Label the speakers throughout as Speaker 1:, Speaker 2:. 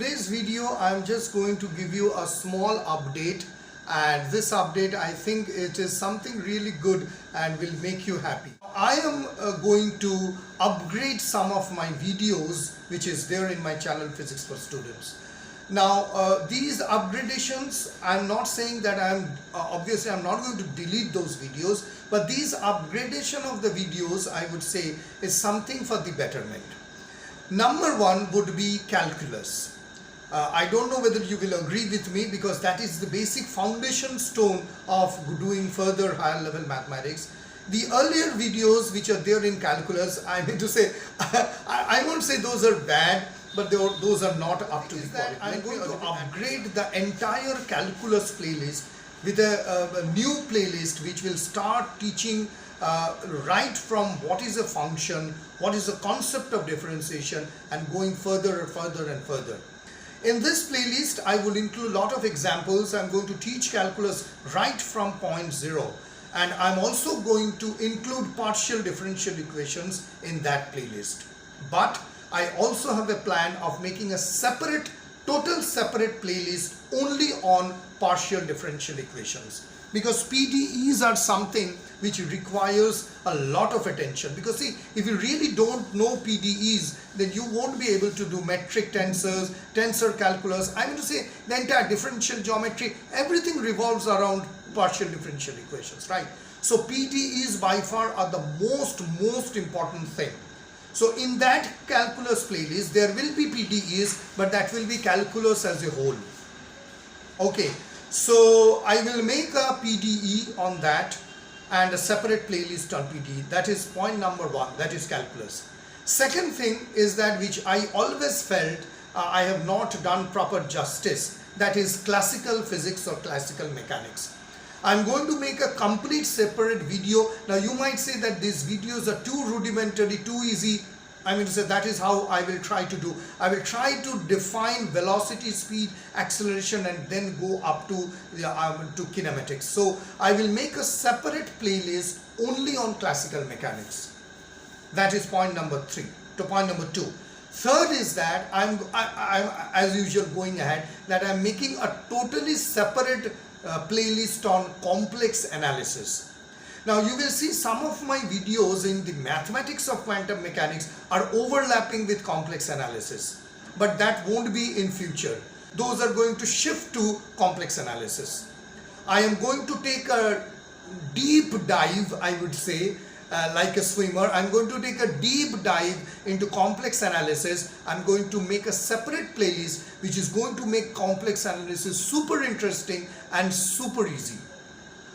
Speaker 1: today's video I'm just going to give you a small update, and this update I think it is something really good and will make you happy. I am going to upgrade some of my videos which is there in my channel Physics for Students. Now these upgradations, I'm not saying that obviously I'm not going to delete those videos, but these upgradation of the videos I would say is something for the betterment. Number one would be calculus. I don't know whether you will agree with me, because that is the basic foundation stone of doing further higher level mathematics. The earlier videos which are there in calculus, I mean to say, I won't say those are bad, but those are not up to the quality. I'm going to upgrade the entire calculus playlist with a new playlist which will start teaching right from what is a function, what is the concept of differentiation, and going further and further and further. In this playlist I will include a lot of examples. I'm going to teach calculus right from point zero, and I'm also going to include partial differential equations in that playlist. But I also have a plan of making a total separate playlist only on partial differential equations, because PDEs are something which requires a lot of attention. Because see, if you really don't know PDEs, then you won't be able to do metric tensors, tensor calculus. I mean to say, the entire differential geometry, everything revolves around partial differential equations, right? So PDEs by far are the most important thing. So in that calculus playlist there will be PDEs, but that will be calculus as a whole. Okay, so I will make a PDE on that and a separate playlist on PDE. That is point number one, that is calculus. Second thing is that which I always felt I have not done proper justice, that is classical physics or classical mechanics. I'm going to make a complete separate video. Now you might say that these videos are too rudimentary, too easy. I mean to say, that is how I will try to do. I will try to define velocity, speed, acceleration, and then go up to kinematics. So I will make a separate playlist only on classical mechanics. That is point number three. To point number two. Third is that I'm as usual going ahead that I'm making a totally separate playlist on complex analysis. Now you will see some of my videos in the mathematics of quantum mechanics are overlapping with complex analysis, but that won't be in future. Those are going to shift to complex analysis. I am going to take a deep dive, I would say, like a swimmer. I'm going to take a deep dive into complex analysis. I'm going to make a separate playlist which is going to make complex analysis super interesting and super easy.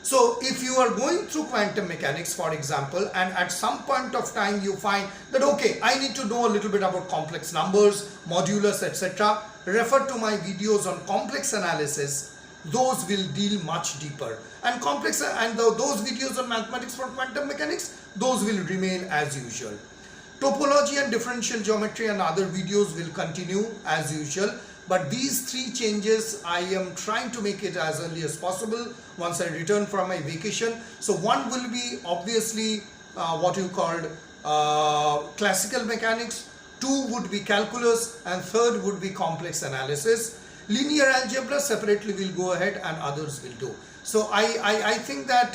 Speaker 1: So if you are going through quantum mechanics, for example, and at some point of time you find that okay, I need to know a little bit about complex numbers, modulus, etc., refer to my videos on complex analysis. Those will deal much deeper, and those videos on mathematics for quantum mechanics, those will remain as usual. Topology and differential geometry and other videos will continue as usual, but these three changes I am trying to make it as early as possible once I return from my vacation. So one will be obviously what you called classical mechanics, two would be calculus, and third would be complex analysis. Linear algebra separately will go ahead and others will do. So I think that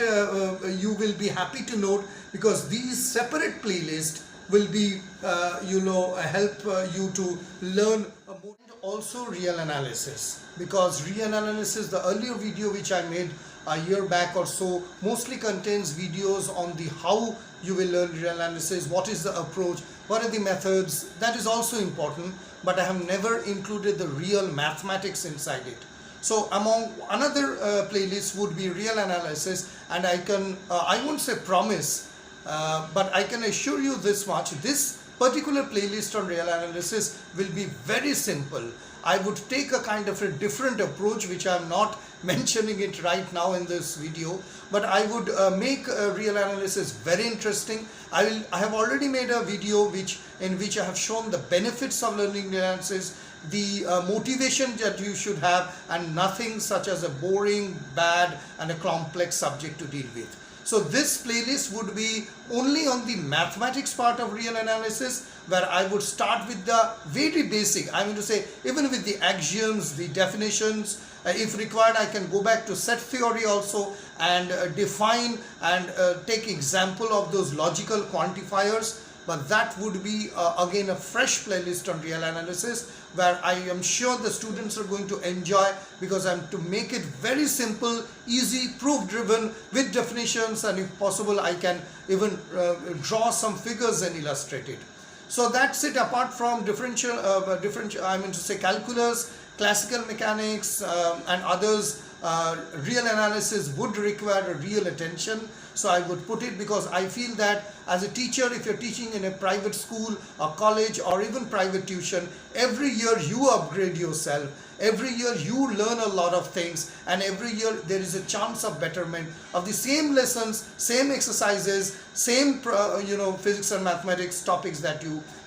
Speaker 1: you will be happy to note, because these separate playlists will be help you to learn more. Also real analysis, because real analysis, the earlier video which I made a year back or so, mostly contains videos on the how you will learn real analysis, what is the approach, what are the methods. That is also important, but I have never included the real mathematics inside it. So among another playlist would be real analysis, and I won't say promise, but I can assure you this much: this particular playlist on real analysis will be very simple. I would take a kind of a different approach, which I am not mentioning it right now in this video, but I would make real analysis very interesting. I have already made a video in which I have shown the benefits of learning analysis, the motivation that you should have, and nothing such as a boring, bad, and a complex subject to deal with. So this playlist would be only on the mathematics part of real analysis, where I would start with the very basic, I mean to say, even with the axioms, the definitions. If required, I can go back to set theory also and define and take example of those logical quantifiers. But that would be again a fresh playlist on real analysis, where I am sure the students are going to enjoy, because I'm to make it very simple, easy, proof driven with definitions, and if possible I can even draw some figures and illustrate it. So that's it. Apart from differential, I mean to say calculus, classical mechanics and others, real analysis would require a real attention. So I would put it, because I feel that as a teacher, if you're teaching in a private school or college or even private tuition, every year you upgrade yourself, every year you learn a lot of things, and every year there is a chance of betterment of the same lessons, same exercises, same physics and mathematics topics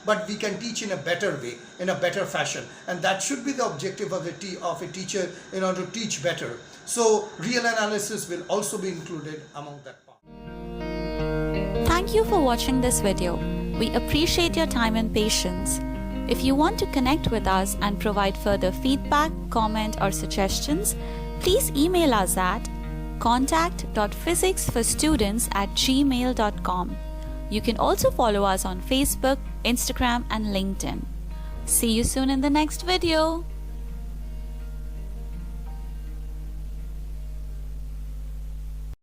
Speaker 1: but we can teach in a better way, in a better fashion, and that should be the objective of a teacher, in order to teach better. So real analysis will also be included among that part.
Speaker 2: Thank you for watching this video. We appreciate your time and patience. If you want to connect with us and provide further feedback, comment or suggestions, please email us at contact.physicsforstudents@gmail.com. You can also follow us on Facebook, Instagram and LinkedIn. See you soon in the next video.